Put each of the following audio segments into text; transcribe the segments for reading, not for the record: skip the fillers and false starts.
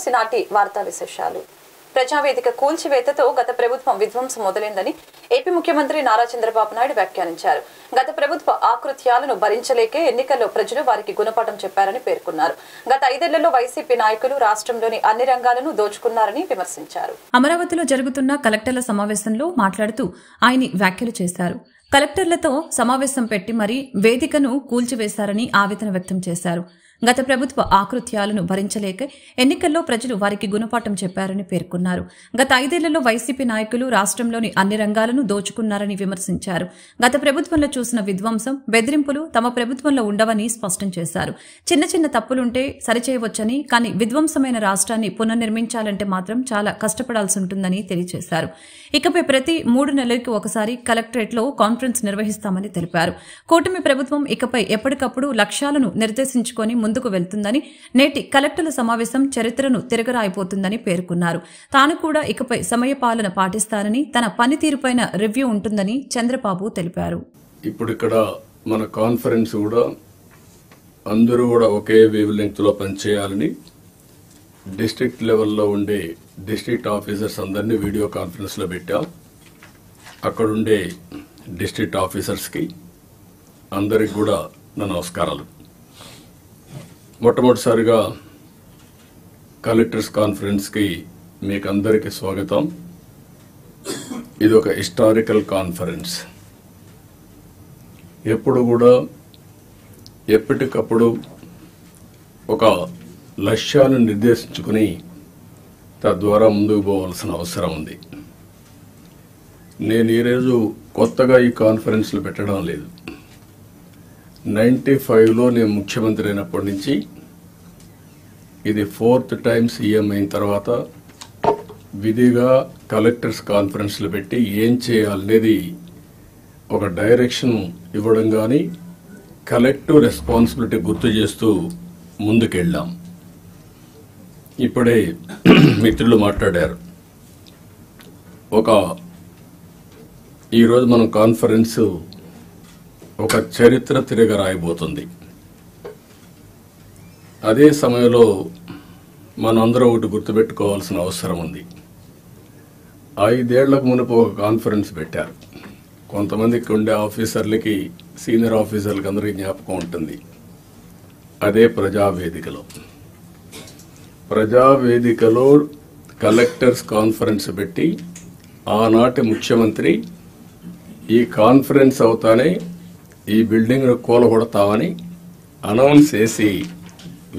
సినాటి వార్తా విశేషాలు. ప్రజావేదిక కూల్చివేతతో గత ప్రభుత్వం విధ్వంసం మొదలైందని ఏపీ ముఖ్యమంత్రి నారా చంద్రబాబు నాయుడు వ్యాఖ్యానించారు. గత ప్రభుత్వ ఆకృత్యాలను భరించలేకే ఎన్నికల్లో ప్రజలు వారికి గుణపాఠం చెప్పారని పేర్కొన్నారు. గత 5 ఏళ్లలో వైసీపీ నాయకులు రాష్ట్రంలోని అన్ని రంగాలను దోచుకున్నారని విమర్శించారు. అమరావతిలో జరుగుతున్న కలెక్టర్ల సమావేశంలో మాట్లాడుతూ ఆయన వ్యాఖ్యలు చేశారు. కలెక్టర్లతో సమావేశం పెట్టి మరీ వేదికను కూల్చివేశారని ఆవేదన వ్యక్తం చేశారు. గత ప్రభుత్వ ఆకృత్యాలను భరించలేక ఎన్నికల్లో ప్రజలు వారికి గుణపాఠం చెప్పారని పేర్కొన్నారు. గత 5 ఏళ్లలో వైసీపీ నాయకులు రాష్ట్రంలోని అన్ని రంగాలను దోచుకున్నారని విమర్శించారు. గత ప్రభుత్వంలో చూసిన విధ్వంసం, బెదిరింపులు తమ ప్రభుత్వంలో ఉండవని స్పష్టం చేశారు. చిన్న చిన్న తప్పులుంటే సరిచేయవచ్చని, కానీ విధ్వంసమైన రాష్ట్రాన్ని పునర్నిర్మించాలంటే మాత్రం చాలా కష్టపడాల్సి ఉంటుందని తెలియజేశారు. ఇకపై ప్రతి 3 నెలలకు ఒకసారి కలెక్టరేట్లో కాన్ఫరెన్స్ నిర్వహిస్తామని తెలిపారు. కూటమి ప్రభుత్వం ఇకపై ఎప్పటికప్పుడు లక్ష్యాలను నిర్దేశించుకొని ముందుకు వెళ్తుందని, నేటి కలెక్టర్ల సమావేశం చరిత్రను తిరగరాయిపోతుందని పేర్కొన్నారు. తాను కూడా ఇకపై సమయపాలన పాటిస్తానని, తన పనితీరుపైన రివ్యూ ఉంటుందని చంద్రబాబు తెలిపారు. ఇప్పుడు ఇక్కడ మన కాన్ఫరెన్స్ కూడా అందరూ కూడా ఒకే వేవ్ లెంగ్త్ లో పనిచేయాలని డిస్ట్రిక్ట్ లెవెల్లో ఉండే డిస్ట్రిక్ట్ ఆఫీసర్స్ అందరినీ వీడియో కాన్ఫరెన్స్ లో పెట్టాం. అక్కడుండే డిస్ట్రిక్ట్ ఆఫీసర్స్కి అందరికి కూడా నా నమస్కారాలు. మొట్టమొదటిసారిగా కలెక్టర్స్ కాన్ఫరెన్స్కి మీకు అందరికీ స్వాగతం. ఇది ఒక హిస్టారికల్ కాన్ఫరెన్స్. ఎప్పుడు కూడా ఎప్పటికప్పుడు ఒక లక్ష్యాలను నిర్దేశించుకుని తద్వారా ముందుకు పోవాల్సిన అవసరం ఉంది. నేను ఈరోజు కొత్తగా ఈ కాన్ఫరెన్స్లు పెట్టడం లేదు. 95లో నేను ముఖ్యమంత్రి అయినప్పటి నుంచి ఇది 4th టైం సీఎం అయిన తర్వాత విధిగా కలెక్టర్స్ కాన్ఫరెన్స్లు పెట్టి ఏం చేయాలనేది ఒక డైరెక్షన్ ఇవ్వడం కానీ కలెక్టివ్ రెస్పాన్సిబిలిటీ గుర్తు చేస్తూ ముందుకెళ్ళాం. ఇప్పుడే మిత్రులు మాట్లాడారు. ఈరోజు మనం కాన్ఫరెన్స్ ఒక చరిత్ర తిరగ రాయబోతుంది. అదే సమయంలో మనందరం ఒకటి గుర్తుపెట్టుకోవాల్సిన అవసరం ఉంది. 5 ఏళ్లకు మునుపు ఒక కాన్ఫరెన్స్ పెట్టారు. కొంతమందికి ఉండే ఆఫీసర్లకి, సీనియర్ ఆఫీసర్లకి అందరికీ జ్ఞాపకం ఉంటుంది. అదే ప్రజావేదికలో కలెక్టర్స్ కాన్ఫరెన్స్ పెట్టి ఆనాటి ముఖ్యమంత్రి ఈ కాన్ఫరెన్స్ అవుతానే ఈ బిల్డింగ్ను కూలగొడతామని అనౌన్స్ చేసి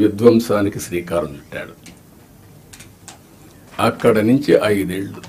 విధ్వంసానికి శ్రీకారం చుట్టాడు. అక్కడి నుంచి 5 ఏళ్లు.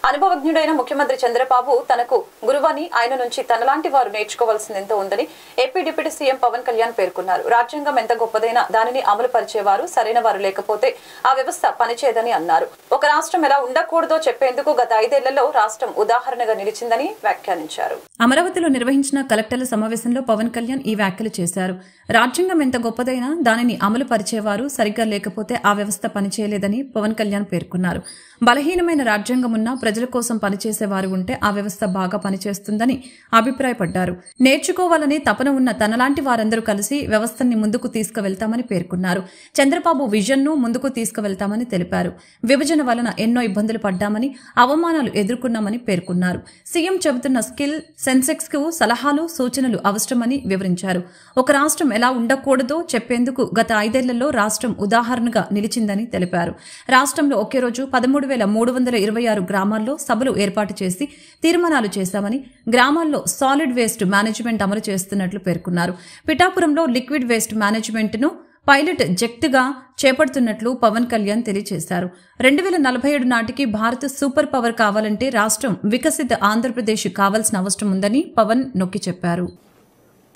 అనుభవజ్ఞుడైన ముఖ్యమంత్రి చంద్రబాబు తనకు గురువని, ఆయన నుంచి తనలాంటి వారు నేర్చుకోవాల్సిందెంతో ఉందని AP deputy CM Pawan Kalyan పేర్కొన్నారు. రాజ్యాంగం ఎంత గొప్పదైనా దానిని అమలు పరిచేవారు సరైన వారు లేకపోతే ఆ వ్యవస్థ పనిచేయదని అన్నారు. ఒక రాష్ట్రం ఎలా ఉండకూడదో చెప్పేందుకు గత 5 ఏళ్లలో రాష్ట్రం ఉదాహరణగా నిలిచిందని వ్యాఖ్యానించారు. అమరావతిలో నిర్వహించిన కలెక్టర్ల సమావేశంలో పవన్ కళ్యాణ్ ఈ వ్యాఖ్యలు చేశారు. రాజ్యాంగం ఎంత గొప్పదైనా దానిని అమలు పరిచేవారు సరిగ్గా లేకపోతే ఆ వ్యవస్థ పనిచేయలేదని పవన్ కళ్యాణ్ పేర్కొన్నారు. బలహీనమైన రాజ్యాంగం ఉన్నా ప్రజల కోసం పనిచేసేవారు ఉంటే ఆ వ్యవస్థ బాగా పనిచేస్తుందని అభిప్రాయపడ్డారు. నేర్చుకోవాలని తపన ఉన్న తనలాంటి వారందరూ కలిసి వ్యవస్థని ముందుకు తీసుకువెళ్తామని పేర్కొన్నారు. చంద్రబాబు విజన్ను ముందుకు తీసుకువెళ్తామని తెలిపారు. విభజన వలన ఎన్నో ఇబ్బందులు పడ్డామని, అవమానాలు ఎదుర్కొన్నామని పేర్కొన్నారు. సీఎం చెబుతున్న స్కిల్ సెన్సెక్స్ కు సలహాలు, సూచనలు అవసరమని వివరించారు. ఒక రాష్ట్రం ఎలా ఉండకూడదో చెప్పేందుకు గత 5 ఏళ్లలో రాష్ట్రం ఉదాహరణగా నిలిచిందని తెలిపారు. రాష్ట్రంలో ఒకే రోజు 13,326 గ్రామాల్లో సభలు ఏర్పాటు చేసి తీర్మానాలు చేశామని, గ్రామాల్లో సాలిడ్ వేస్ట్ మేనేజ్మెంట్ అమలు చేస్తున్నట్లు పేర్కొన్నారు. పిఠాపురంలో లిక్విడ్ వేస్ట్ మేనేజ్మెంట్ ను పైలట్ జెక్ట్ గా చేపడుతున్నట్లు పవన్ కళ్యాణ్ తెలియజేశారు. 2047 నాటికి భారత్ సూపర్ పవర్ కావాలంటే రాష్ట్రం వికసిత ఆంధ్రప్రదేశ్ కావాల్సిన అవసరం ఉందని పవన్ నొక్కి చెప్పారు.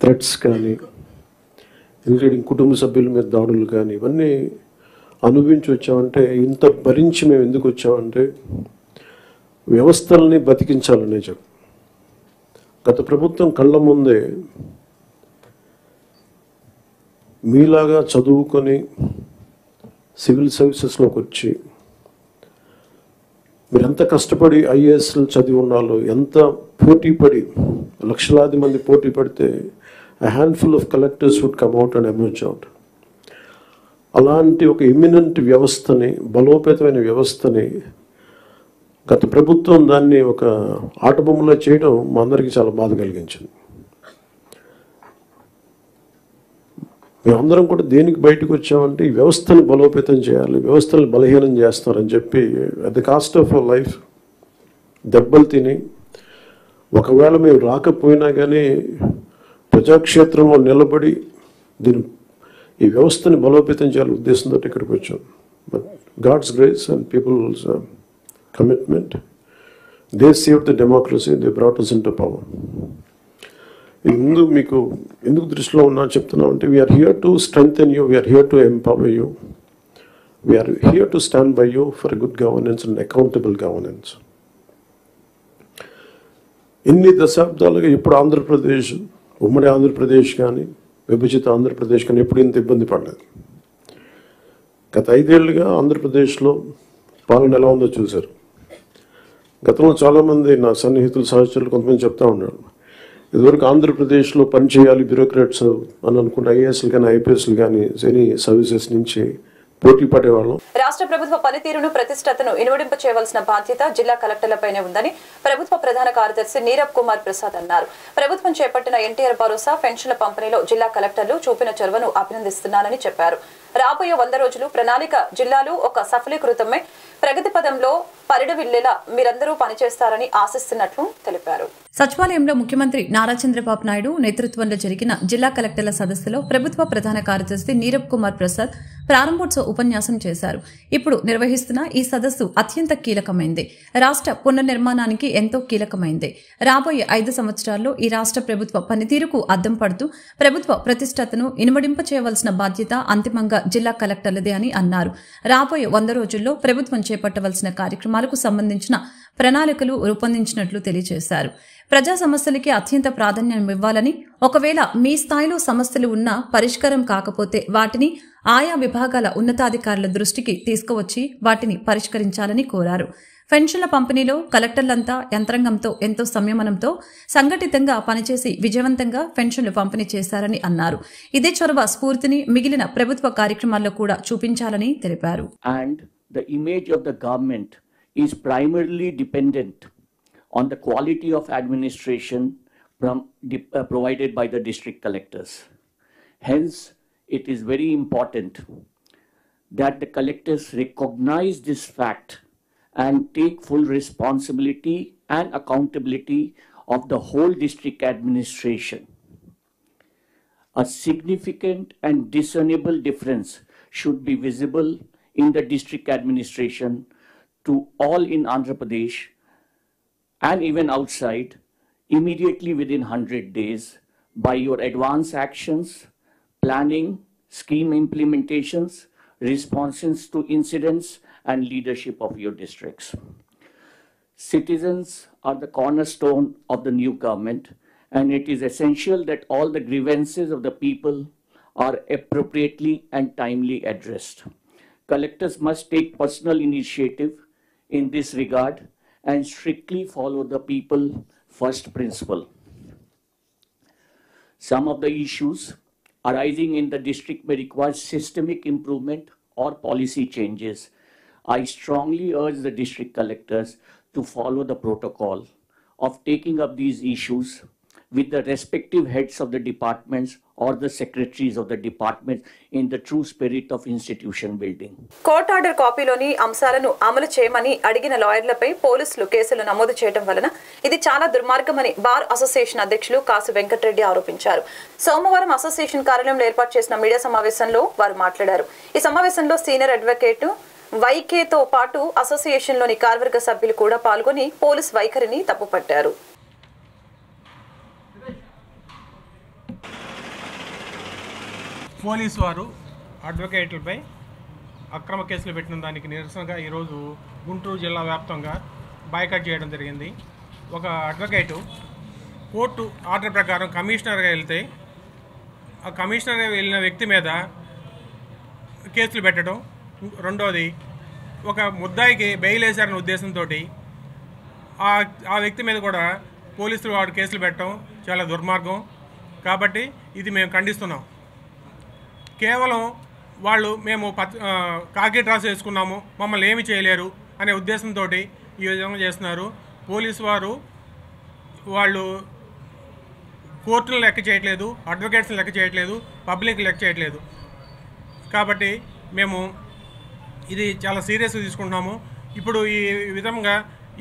థ్రెట్స్ కానీ, ఇంక్లూడింగ్ కుటుంబ సభ్యుల మీద దాడులు కానీ, ఇవన్నీ అనుభవించి వచ్చామంటే, ఇంత భరించి మేము ఎందుకు వచ్చామంటే వ్యవస్థల్ని బతికించాలనే చెప్పు. గత ప్రభుత్వం కళ్ళ ముందే మీలాగా చదువుకొని సివిల్ సర్వీసెస్లోకి వచ్చి మీరు ఎంత కష్టపడి ఐఏఎస్లు చదివి ఉన్నాలో, ఎంత పోటీ పడి, లక్షలాది మంది పోటీ పడితే a handful of collectors would come out and emerge out. అలాంటి ఒక ఇమ్మినెంట్ వ్యవస్థని, బలోపేతమైన వ్యవస్థని గత ప్రభుత్వం దాన్ని ఒక ఆటబొమ్మలో చేయడం మా అందరికీ చాలా బాధ కలిగించింది. మేమందరం కూడా దేనికి బయటకు వచ్చామంటే ఈ వ్యవస్థని బలోపేతం చేయాలి, వ్యవస్థని బలహీనం చేస్తారని చెప్పి at the cost of our life దెబ్బలు తిని, ఒకవేళ మేము రాకపోయినా కానీ ప్రజాక్షేత్రంలో నిలబడి ఈ వ్యవస్థని బలోపేతం చేయాలని ఉద్దేశంతో ఇక్కడికి వచ్చాం. But God's grace and people's commitment, they save the democracy, they brought us into power. ఇది ముందు మీకు ఎందుకు దృష్టిలో ఉన్నా చెప్తున్నాం అంటే, we are here to strengthen you, we are here to empower you, we are here to stand by you for good governance and accountable governance. ఇన్ని దశాబ్దాలుగా ఇప్పుడు ఆంధ్రప్రదేశ్, ఉమ్మడి ఆంధ్రప్రదేశ్ కానీ విభజిత ఆంధ్రప్రదేశ్ కానీ ఎప్పుడు ఇంత ఇబ్బంది పడలేదు. గత 5 ఏళ్ళుగా ఆంధ్రప్రదేశ్లో పాలన ఎలా ఉందో చూశారు. గతంలో చాలామంది నా సన్నిహితులు, సహచరులు కొంతమంది చెప్తా ఉన్నారు, ఇదివరకు ఆంధ్రప్రదేశ్లో పనిచేయాలి బ్యూరోక్రాట్స్ అని అనుకుంటే ఐఏఎస్లు కానీ ఐపీఎస్లు కానీ ఎనీ సర్వీసెస్ నుంచి పోటీ పడేవాళ్ళం. రాష్ట్ర ప్రభుత్వ పనితీరును, ప్రతిష్టతను ఇనుమడింప చేయవలసిన బాధ్యత జిల్లా కలెక్టర్లపైనే ఉందని ప్రభుత్వ ప్రధాన కార్యదర్శి నీరబ్ కుమార్ ప్రసాద్ అన్నారు. ప్రభుత్వం చేపట్టిన ఎన్టీఆర్ భరోసా పెన్షన్ల పంపిణీలో జిల్లా కలెక్టర్లు చూపిన చొరవను అభినందిస్తున్నానని చెప్పారు. రాబోయే 100 రోజులు ప్రణాళిక జిల్లాలు ఒక సఫలీకృతమే ప్రగతి పదంలో పరిడవిల్లేలా మీరందరూ పనిచేస్తారని ఆశిస్తున్నట్లు తెలిపారు. సచివాలయంలో ముఖ్యమంత్రి నారా చంద్రబాబు నాయుడు నేతృత్వంలో జరిగిన జిల్లా కలెక్టర్ల సదస్సులో ప్రభుత్వ ప్రధాన కార్యదర్శి నీరబ్ కుమార్ ప్రసాద్ ప్రారంభోత్సవ ఉపన్యాసం చేశారు. ఇప్పుడు నిర్వహిస్తున్న ఈ సదస్సు అత్యంత కీలకమైంది. రాష్ట్ర పునర్నిర్మాణానికి ఎంతో కీలకమైంది. రాబోయే 5 సంవత్సరాల్లో ఈ రాష్ట్ర ప్రభుత్వ పనితీరుకు అద్దం పడుతూ ప్రభుత్వ ప్రతిష్టతను ఇనుమడింప చేయవలసిన బాధ్యత అంతిమంగా జిల్లా కలెక్టర్లదే అని అన్నారు. రాబోయే 100 రోజుల్లో ప్రభుత్వం చేపట్టవలసిన కార్యక్రమాలకు సంబంధించిన ప్రణాళికలు రూపొందించినట్లు తెలియజేశారు. ప్రజా సమస్యలకి అత్యంత ప్రాధాన్యం ఇవ్వాలని, ఒకవేళ మీ స్థాయిలో సమస్యలు ఉన్నా పరిష్కారం కాకపోతే వాటిని ఆయా విభాగాల ఉన్నతాధికారుల దృష్టికి తీసుకువచ్చి వాటిని పరిష్కరించాలని కోరారు. పెన్షన్ల పంపిణీలో కలెక్టర్లంతా యంత్రాంగంతో ఎంతో సంయమనంతో సంఘటితంగా పనిచేసి విజయవంతంగా పెన్షన్లు పంపిణీ చేశారని అన్నారు. ఇదే చొరవ స్ఫూర్తిని మిగిలిన ప్రభుత్వ కార్యక్రమాల్లో కూడా చూపించాలని తెలిపారు. And the image of the government is primarily dependent on the quality of administration provided by the district collectors. Hence, it is very important that the collectors recognize this fact and take full responsibility and accountability of the whole district administration. A significant and discernible difference should be visible in the district administration to all in Andhra Pradesh and even outside immediately within 100 days by your advance actions, planning, scheme implementations, responses to incidents and leadership of your districts. Citizens are the cornerstone of the new government, and it is essential that all the grievances of the people are appropriately and timely addressed. Collectors must take personal initiative in this regard and strictly follow the people first principle. Some of the issues arising in the district may require systemic improvement or policy changes. I strongly urge the district collectors to follow the protocol of taking up these issues with the respective heads of the departments or the secretaries of the departments in the true spirit of institution building. Court order కాపీలోని అంశాలను అమలు చేయమని అడిగిన లాయర్లపై పోలీసులు కేసులు నమోదు చేయడం వలన ఇది చాలా దుర్మార్గమని బార్ అసోసియేషన్ అధ్యక్షులు కాసు వెంకటరెడ్డి ఆరోపించారు. సోమవారం అసోసియేషన్ కార్యాలయంలో ఏర్పాటు చేసిన మీడియా సమావేశంలో వారు మాట్లాడారు. ఈ సమావేశంలో సీనియర్ అడ్వకేట్ వైకేతో పాటు అసోసియేషన్లోని కార్యవర్గ సభ్యులు కూడా పాల్గొని పోలీస్ వైఖరిని తప్పుపట్టారు. పోలీసు వారు అడ్వకేట్లపై అక్రమ కేసులు పెట్టిన దానికి నిరసనగా ఈరోజు గుంటూరు జిల్లా వ్యాప్తంగా బాయ్కాట్ చేయడం జరిగింది. ఒక అడ్వకేటు కోర్టు ఆర్డర్ ప్రకారం కమిషనర్గా వెళ్తే ఆ కమిషనర్గా వెళ్ళిన వ్యక్తి మీద కేసులు పెట్టడం, రెండోది ఒక ముద్దాయికి బెయిల్ వేశారనే ఉద్దేశంతో ఆ వ్యక్తి మీద కూడా పోలీసులు వాడు కేసులు పెట్టడం చాలా దుర్మార్గం. కాబట్టి ఇది మేము ఖండిస్తున్నాం. కేవలం వాళ్ళు మేము కాకి డ్రాస్ వేసుకున్నాము, మమ్మల్ని ఏమి చేయలేరు అనే ఉద్దేశంతో ఈ విధంగా చేస్తున్నారు. పోలీసు వారు వాళ్ళు కోర్టులను లెక్క చేయట్లేదు, అడ్వకేట్స్ని లెక్క చేయట్లేదు, పబ్లిక్ లెక్క చేయట్లేదు. కాబట్టి మేము ఇది చాలా సీరియస్గా తీసుకుంటున్నాము. ఇప్పుడు ఈ విధంగా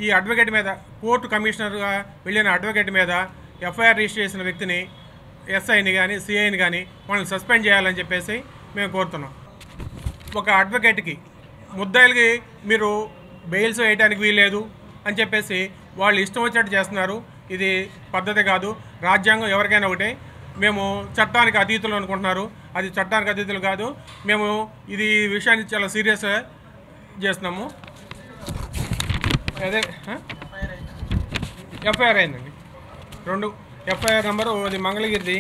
ఈ అడ్వకేట్ మీద, కోర్టు కమిషనర్గా వెళ్ళిన అడ్వకేట్ మీద ఎఫ్ఐఆర్ రిజిస్టర్ చేసిన వ్యక్తిని, ఎస్ఐని కానీ సిఐని కానీ వాళ్ళని సస్పెండ్ చేయాలని చెప్పేసి మేము కోరుతున్నాం. ఒక అడ్వకేట్కి ముద్దాయిలకి మీరు బెయిల్స్ వేయడానికి వీల్లేదు అని చెప్పేసి వాళ్ళు ఇష్టం వచ్చినట్టు చేస్తున్నారు. ఇది పద్ధతి కాదు. రాజ్యాంగం ఎవరికైనా ఒకటే. మేము చట్టానికి అతీతులు అనుకుంటున్నారు, అది చట్టానికి అతీతులు కాదు. మేము ఇది విషయాన్ని చాలా సీరియస్గా చేస్తున్నాము. అదే ఎఫ్ఐఆర్ అయిందండి, 2 ఎఫ్ఐఆర్ నెంబరు. అది మంగళగిరిది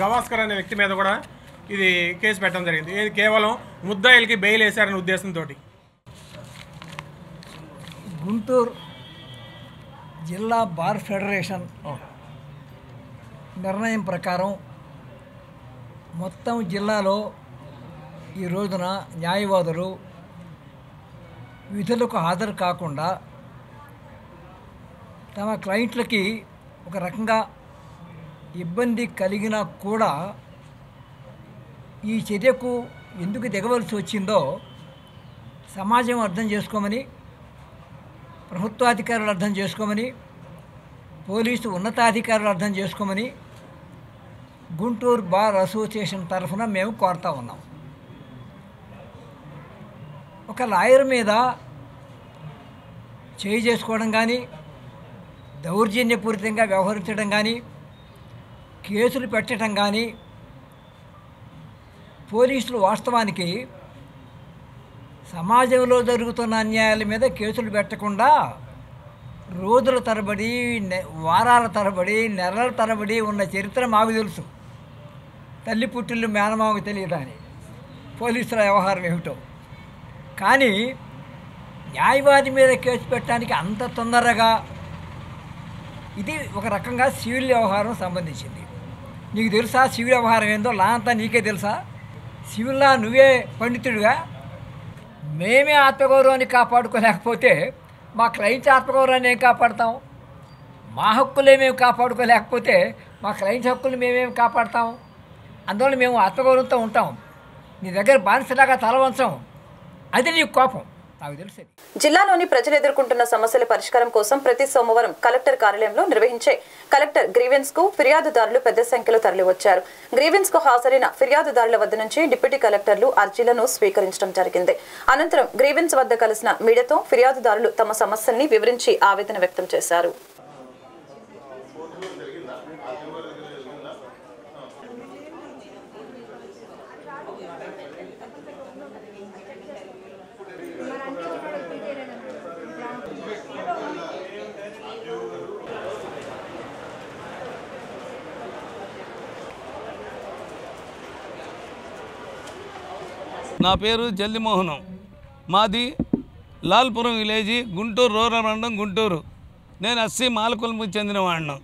గవాస్కర్ అనే వ్యక్తి మీద కూడా ఇది కేసు పెట్టడం జరిగింది. ఇది కేవలం ముద్దాయిలకి బెయిల్ వేశారనే ఉద్దేశంతో. గుంటూరు జిల్లా బార్ ఫెడరేషన్ నిర్ణయం ప్రకారం మొత్తం జిల్లాలో ఈ రోజున న్యాయవాదులు విధులకు హాజరు కాకుండా తమ క్లయింట్లకి ఒక రకంగా ఇబ్బంది కలిగినా కూడా ఈ చర్యకు ఎందుకు దిగవలసి వచ్చిందో సమాజం అర్థం చేసుకోమని, ప్రభుత్వాధికారులు అర్థం చేసుకోమని, పోలీసు ఉన్నతాధికారులు అర్థం చేసుకోమని గుంటూరు బార్ అసోసియేషన్ తరఫున మేము కోరుతా ఉన్నాం. ఒక లాయర్ మీద చేయి చేసుకోవడం కానీ, దౌర్జన్యపూరితంగా వ్యవహరించడం కానీ, కేసులు పెట్టడం కానీ పోలీసులు వాస్తవానికి సమాజంలో జరుగుతున్న అన్యాయాల మీద కేసులు పెట్టకుండా రోజుల తరబడి, వారాల తరబడి, నెలల తరబడి ఉన్న చరిత్ర మాకు తెలుసు. తల్లి పుట్టిల్లు మేనమామకు తెలియదా అని పోలీసుల వ్యవహారం ఏమిటో. కానీ న్యాయవాది మీద కేసు పెట్టడానికి అంత తొందరగా, ఇది ఒక రకంగా సివిల్ వ్యవహారం సంబంధించింది. నీకు తెలుసా సివిల్ వ్యవహారం ఏందో? లా అంతా నీకే తెలుసా? సివిల్లా నువ్వే పండితుడిగా. మేమే ఆత్మగౌరవాన్ని కాపాడుకోలేకపోతే మా క్లయింట్స్ ఆత్మగౌరవాన్ని ఏం కాపాడుతాం? మా హక్కులే మేము కాపాడుకోలేకపోతే మా క్లయింట్స్ హక్కులు మేమేం కాపాడుతాం? అందువల్ల మేము ఆత్మగౌరవంతో ఉంటాం. నీ దగ్గర బానిసలాగా తలవంచం. అది నీ కోపం, నాకు తెలుసు. జిల్లాలోని ప్రజలు ఎదుర్కొంటున్న సమస్యల పరిష్కారం కోసం ప్రతి సోమవారం కలెక్టర్ కార్యాలయంలో నిర్వహించే కలెక్టర్ గ్రీవెన్స్ కు ఫిర్యాదుదారులు పెద్ద సంఖ్యలో తరలివచ్చారు. గ్రీవెన్స్ కు హాజరైన ఫిర్యాదుదారుల వద్ద నుంచి డిప్యూటీ కలెక్టర్లు అర్జీలను స్వీకరించడం జరిగింది. అనంతరం గ్రీవెన్స్ వద్ద కలిసిన మీడియాతో ఫిర్యాదుదారులు తమ సమస్యల్ని వివరించి ఆవేదన వ్యక్తం చేశారు. నా పేరు జల్దిమోహనం. మాది లాల్పురం విలేజీ, గుంటూరు రూరల్ మండలం, గుంటూరు. నేను ఎస్సీ మాలకులకు చెందినవాడిను.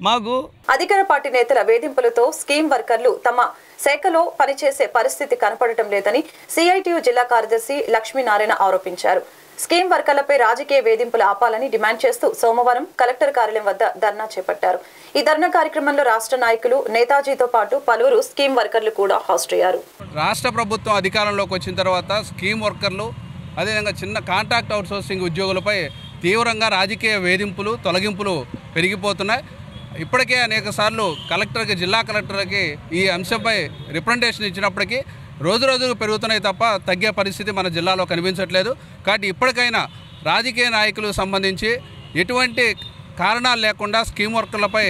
మాకు అధికార పార్టీ నేతల వేధింపులతో స్కీమ్ వర్కర్లు తమ శాఖలో పనిచేసే పరిస్థితి కనపడటం లేదని సిఐటియు జిల్లా కార్యదర్శి లక్ష్మీనారాయణ ఆరోపించారు. స్కీమ్ వర్కర్లపై రాజకీయ వేధింపులు ఆపాలని డిమాండ్ చేస్తూ సోమవారం కలెక్టర్ కార్యాలయం వద్ద ధర్నా చేపట్టారు. ఈ ధర్నా కార్యక్రమంలో రాష్ట్ర నాయకులు, నేతాజీతో పాటు పలువురు స్కీమ్ వర్కర్లు కూడా హాజరయ్యారు. రాష్ట్ర ప్రభుత్వం అధికారంలోకి వచ్చిన తర్వాత స్కీమ్ వర్కర్లు, అదేవిధంగా చిన్న కాంట్రాక్ట్ అవుట్సోర్సింగ్ ఉద్యోగులపై తీవ్రంగా రాజకీయ వేధింపులు, తొలగింపులు పెరిగిపోతున్నాయి. ఇప్పటికే అనేక సార్లు కలెక్టర్కి, జిల్లా కలెక్టర్కి ఈ అంశంపై రిప్రజెంటేషన్ ఇచ్చినప్పటికీ రోజు రోజుకు పెరుగుతున్నాయి తప్ప తగ్గే పరిస్థితి మన జిల్లాలో కనిపించట్లేదు. కాబట్టి ఇప్పటికైనా రాజకీయ నాయకులకు సంబంధించి ఎటువంటి కారణాలు లేకుండా స్కీమ్ వర్కర్లపై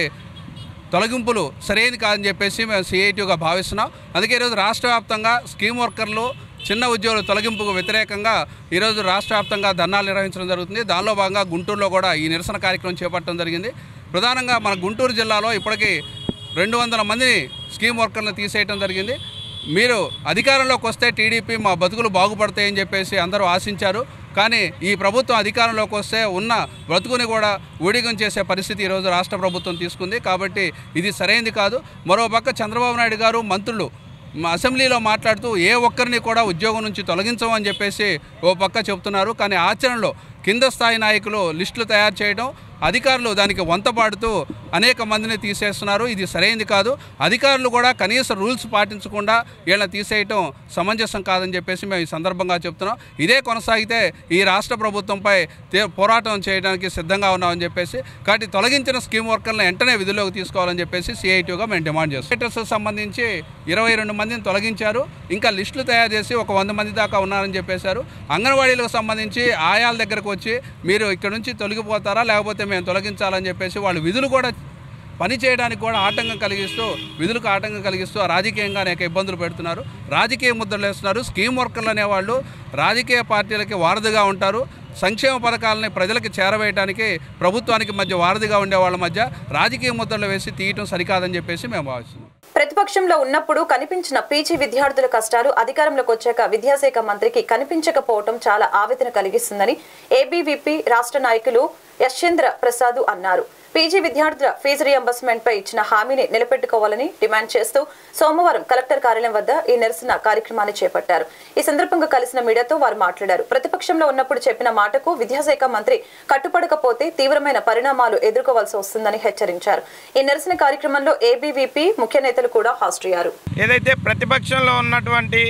తొలగింపులు సరైనది కాదని చెప్పేసి మేము సిఐటిగా భావిస్తున్నాం. అందుకే ఈరోజు రాష్ట్ర వ్యాప్తంగా స్కీమ్ వర్కర్లు, చిన్న ఉద్యోగుల తొలగింపుకు వ్యతిరేకంగా ఈరోజు రాష్ట్ర వ్యాప్తంగా ధర్నాలు నిర్వహించడం జరుగుతుంది. దానిలో భాగంగా గుంటూరులో కూడా ఈ నిరసన కార్యక్రమం చేపట్టడం జరిగింది. ప్రధానంగా మన గుంటూరు జిల్లాలో ఇప్పటికీ 200 మందిని స్కీమ్ వర్కర్లను తీసేయడం జరిగింది. మీరు అధికారంలోకి వస్తే టీడీపీ మా బతుకులు బాగుపడతాయని చెప్పేసి అందరూ ఆశించారు. కానీ ఈ ప్రభుత్వం అధికారంలోకి వస్తే ఉన్న బ్రతుకుని కూడా ఊడిగం చేసే పరిస్థితి ఈరోజు రాష్ట్ర ప్రభుత్వం తీసుకుంది. కాబట్టి ఇది సరైనది కాదు. మరోపక్క చంద్రబాబు నాయుడు గారు, మంత్రులు అసెంబ్లీలో మాట్లాడుతూ ఏ ఒక్కరిని కూడా ఉద్యోగం నుంచి తొలగించమని చెప్పేసి ఓ పక్క చెబుతున్నారు. కానీ ఆచరణలో కింద స్థాయి నాయకులు లిస్టులు తయారు చేయడం, అధికారులు దానికి వంతపాడుతూ అనేక మందిని తీసేస్తున్నారు. ఇది సరైనది కాదు. అధికారులు కూడా కనీస రూల్స్ పాటించకుండా వీళ్ళని తీసేయటం సమంజసం కాదని చెప్పేసి మేము ఈ సందర్భంగా చెప్తున్నాం. ఇదే కొనసాగితే ఈ రాష్ట్ర ప్రభుత్వంపై పోరాటం చేయడానికి సిద్ధంగా ఉన్నామని చెప్పేసి, కాబట్టి తొలగించిన స్కీమ్ వర్కర్లను వెంటనే విధుల్లోకి తీసుకోవాలని చెప్పేసి సిఐటిగా మేము డిమాండ్ చేస్తాం. సెక్రటరీస్కి సంబంధించి 22 మందిని తొలగించారు. ఇంకా లిస్టులు తయారు చేసి ఒక 100 మంది దాకా ఉన్నారని చెప్పేశారు. అంగన్వాడీలకు సంబంధించి ఆయాల దగ్గరకు వచ్చి మీరు ఇక్కడ నుంచి తొలగిపోతారా లేకపోతే మేము తొలగించాలని చెప్పేసి వాళ్ళు విధులు కూడా పని చేయడానికి కూడా ఆటంకం కలిగిస్తూ, విధులకు ఆటంకం కలిగిస్తూ రాజకీయంగా అనేక ఇబ్బందులు పెడుతున్నారు. రాజకీయ ముద్రలు వేస్తున్నారు. స్కీమ్ వర్కర్లు అనేవాళ్ళు రాజకీయ పార్టీలకి వారధిగా ఉంటారు. సంక్షేమ పథకాలని ప్రజలకు చేరవేయడానికి ప్రభుత్వానికి మధ్య వారధిగా ఉండే వాళ్ళ మధ్య రాజకీయ ముద్రలు వేసి తీయటం సరికాదని చెప్పేసి మేము భావిస్తున్నాం. ప్రతిపక్షంలో ఉన్నప్పుడు కనిపించిన పీజీ విద్యార్థుల కష్టాలు అధికారంలోకి వచ్చాక విద్యాశాఖ మంత్రికి కనిపించకపోవడం చాలా ఆవేదన కలిగిస్తుందని ఏబీవీపీ రాష్ట్ర నాయకులు యశ్చంద్ర ప్రసాద్ అన్నారు. పీజీ విద్యార్థుల ఫీజు రియంబర్స్మెంట్ పై ఇచ్చిన హామీని నిలబెట్టుకోవాలని డిమాండ్ చేస్తూ సోమవారం కలెక్టర్ కార్యాలయం వద్ద ఈ నిరసన కార్యక్రమాన్ని చేపట్టారు. ఈ సందర్భంగా కలిసిన మీడియాతో వారు మాట్లాడారు. ప్రతిపక్షంలో ఉన్నప్పుడు చెప్పిన మాటకు విద్యాశాఖ మంత్రి కట్టుపడకపోతే తీవ్రమైన పరిణామాలు ఎదుర్కోవాల్సి వస్తుందని హెచ్చరించారు. ఈ నిరసన కార్యక్రమంలో ఏబీవీపీ ముఖ్య నేతలు కూడా హాజరయ్యారు. ఏదైతే ప్రతిపక్షంలో ఉన్నటువంటి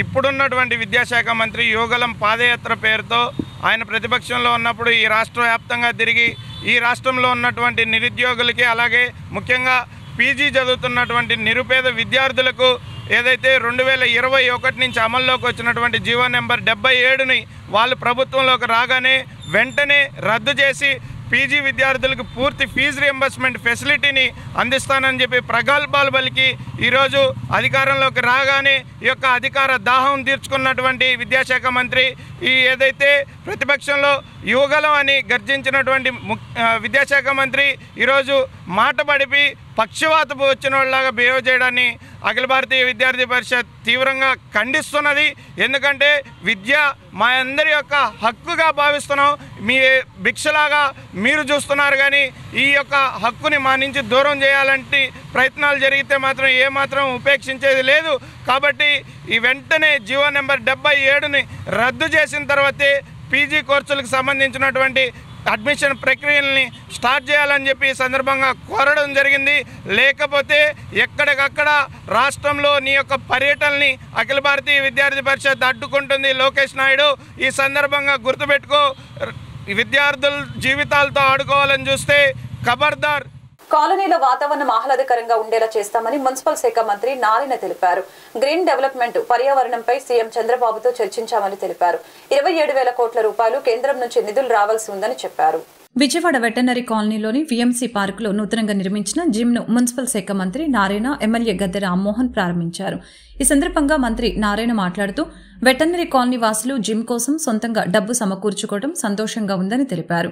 ఇప్పుడున్నటువంటి విద్యాశాఖ మంత్రి యువగలం పాదయాత్ర పేరుతో ఆయన ప్రతిపక్షంలో ఉన్నప్పుడు ఈ రాష్ట్ర వ్యాప్తంగా తిరిగి ఈ రాష్ట్రంలో ఉన్నటువంటి నిరుద్యోగులకి, అలాగే ముఖ్యంగా పీజీ చదువుతున్నటువంటి నిరుపేద విద్యార్థులకు ఏదైతే 2021 నుంచి అమల్లోకి వచ్చినటువంటి జీవో నెంబర్ 77ని వాళ్ళు ప్రభుత్వంలోకి రాగానే వెంటనే రద్దు చేసి పీజీ విద్యార్థులకు పూర్తి ఫీజు రియంబర్స్మెంట్ ఫెసిలిటీని అందిస్తానని చెప్పి ప్రగల్భాలు పలికి ఈరోజు అధికారంలోకి రాగానే ఈ యొక్క అధికార దాహం తీర్చుకున్నటువంటి విద్యాశాఖ మంత్రి ఈ ఏదైతే ప్రతిపక్షంలో యువగలం అని గర్జించినటువంటి విద్యాశాఖ మంత్రి ఈరోజు మాట పడిపి పక్షవాతపు వచ్చిన వాళ్ళలాగా బిహేవ్ చేయడాన్ని అఖిల భారతీయ విద్యార్థి పరిషత్ తీవ్రంగా ఖండిస్తున్నది. ఎందుకంటే విద్య మా అందరి యొక్క హక్కుగా భావిస్తున్నాం. మీ భిక్షలాగా మీరు చూస్తున్నారు, కానీ ఈ యొక్క హక్కుని మా నుంచి దూరం చేయాలంటే ప్రయత్నాలు జరిగితే మాత్రం ఏమాత్రం ఉపేక్షించేది లేదు. కాబట్టి ఈ వెంటనే జీవో నెంబర్ 77ని రద్దు చేసిన తర్వాతే పీజీ కోర్సులకు సంబంధించినటువంటి అడ్మిషన్ ప్రక్రియల్ని స్టార్ట్ చేయాలని చెప్పి ఈ సందర్భంగా కోరడం జరిగింది. లేకపోతే ఎక్కడికక్కడ రాష్ట్రంలో నీ యొక్క పర్యటనని అఖిల భారతీయ విద్యార్థి పరిషత్ అడ్డుకుంటుంది. లోకేష్ నాయుడు, ఈ సందర్భంగా గుర్తుపెట్టుకో, విద్యార్థుల జీవితాలతో ఆడుకోవాలని చూస్తే ఖబర్దార్. కాలనీలో వాతావరణం ఆహ్లాదకరంగా ఉండేలా చేస్తామని మున్సిపల్ శాఖ మంత్రి నారాయణ తెలిపారు. గ్రీన్ డెవలప్మెంట్, పర్యావరణంపై సీఎం చంద్రబాబుతో చర్చించామని తెలిపారు. 27,000 కోట్ల రూపాయలు కేంద్రం నుంచి నిధులు రావాల్సి ఉందని చెప్పారు. విజయవాడ వెటర్నరీ కాలనీలోని వీఎంసీ పార్కులో నూతనంగా నిర్మించిన జిమ్ ను మున్సిపల్ శాఖ మంత్రి నారాయణ, ఎమ్మెల్యే గద్దె రామ్మోహన్ ప్రారంభించారు. ఈ సందర్భంగా మంత్రి నారాయణ మాట్లాడుతూ వెటర్నరీ కాలనీ వాసులు జిమ్ కోసం సొంతంగా డబ్బు సమకూర్చుకోవడం సంతోషంగా ఉందని తెలిపారు.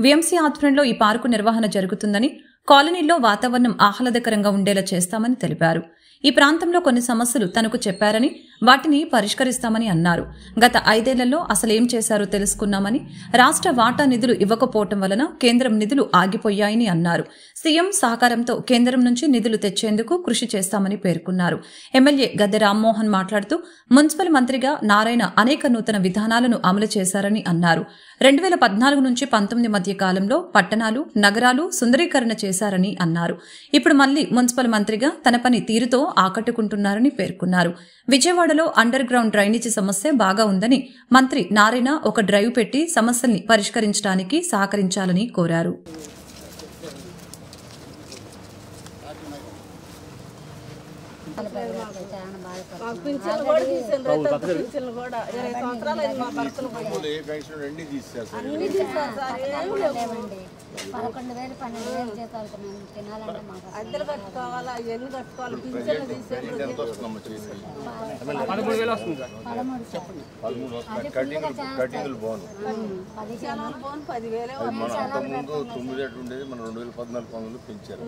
వీఎంసీ ఆధ్వర్యంలో ఈ పార్కు నిర్వహణ జరుగుతుందని, కాలనీలో వాతావరణం ఆహ్లాదకరంగా ఉండేలా చేస్తామని తెలిపారు. ఈ ప్రాంతంలో కొన్ని సమస్యలు తనకు చెప్పారని, వాటిని పరిష్కరిస్తామని అన్నారు. గత 5 ఏళ్లలో అసలేం చేశారో తెలుసుకున్నామని, రాష్ట్ర వాటా నిధులు ఇవ్వకపోవటం వలన కేంద్రం నిధులు ఆగిపోయాయని అన్నారు. సీఎం సహకారంతో కేంద్రం నుంచి నిధులు తెచ్చేందుకు కృషి చేస్తామని పేర్కొన్నారు. ఎమ్మెల్యే గద్దె రామ్మోహన్ మాట్లాడుతూ మున్సిపల్ మంత్రిగా నారాయణ అనేక నూతన విధానాలను అమలు చేశారని అన్నారు. 2014 నుంచి 19 మధ్య కాలంలో పట్టణాలు, నగరాలు సుందరీకరణ చేశారని అన్నారు. ఇప్పుడు మళ్లీ మున్సిపల్ మంత్రిగా తన పని తీరుతో ఆకట్టుకుంటున్నారని పేర్కొన్నారు. విజయవాడలో అండర్ గ్రౌండ్ డ్రైనేజీ సమస్య బాగా ఉందని మంత్రి నారాయణ ఒక డ్రైవ్ పెట్టి సమస్యల్ని పరిష్కరించడానికి సహకరించాలని కోరారు. అద్దెలు కట్టుకోవాలా, ఎన్ని కట్టుకోవాలి, పింఛన్లు తీసేది ఉండేది మన 2014 పెంచారు.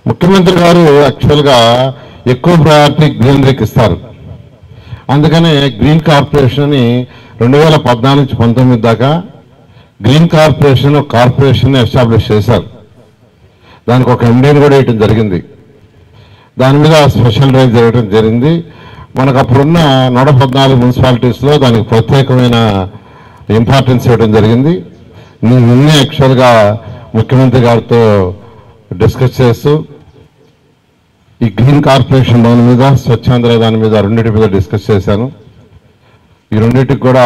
ముఖ్యమంత్రి గారు యాక్చువల్గా ఎక్కువ ప్రయారిటీ గ్రీనరీకి ఇస్తారు. అందుకనే గ్రీన్ కార్పొరేషన్ 2014 నుంచి 19 దాకా గ్రీన్ కార్పొరేషన్ ఎస్టాబ్లిష్ చేశారు. దానికి ఒక ఎండీని కూడా వేయటం జరిగింది. దాని మీద స్పెషల్ డ్రైవ్ జరగడం జరిగింది. మనకు అప్పుడున్న 114 మున్సిపాలిటీస్లో దానికి ప్రత్యేకమైన ఇంపార్టెన్స్ ఇవ్వడం జరిగింది. నిన్నే యాక్చువల్గా ముఖ్యమంత్రి గారితో డిస్కస్ చేస్తూ ఈ గ్రీన్ కార్పొరేషన్ దాని మీద, స్వచ్ఛాంధ్ర దాని మీద, రెండింటి మీద డిస్కస్ చేశాను. ఈ రెండింటికి కూడా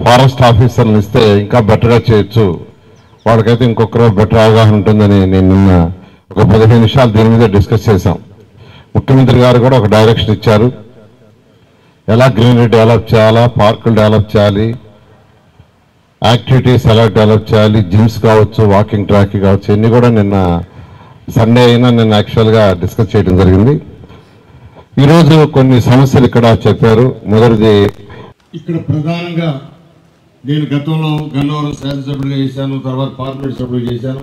ఫారెస్ట్ ఆఫీసర్లు ఇస్తే ఇంకా బెటర్గా చేయొచ్చు, వాళ్ళకైతే ఇంకొకరు బెటర్ అవగాహన ఉంటుందని నేను నిన్న ఒక 15 నిమిషాలు దీని మీద డిస్కస్ చేశాం. ముఖ్యమంత్రి గారు కూడా ఒక డైరెక్షన్ ఇచ్చారు, ఎలా గ్రీనరీ డెవలప్ చేయాలా, పార్కులు డెవలప్ చేయాలి, యాక్టివిటీస్ ఎలా డెవలప్ చేయాలి, జిమ్స్ కావచ్చు, వాకింగ్ ట్రాక్ కావచ్చు, ఇవన్నీ కూడా నిన్న సండే అయినా నిన్న యాక్చువల్గా డిస్కస్ చేయడం జరిగింది. ఈరోజు కొన్ని సమస్యలు ఇక్కడ చెప్పారు. మొదటిది ఇక్కడ ప్రధానంగా నేను గతంలో గన్నవరం శాసనసభ్యుడిగా చేశాను, తర్వాత పార్లమెంట్ సభ్యుడిగా చేశాను.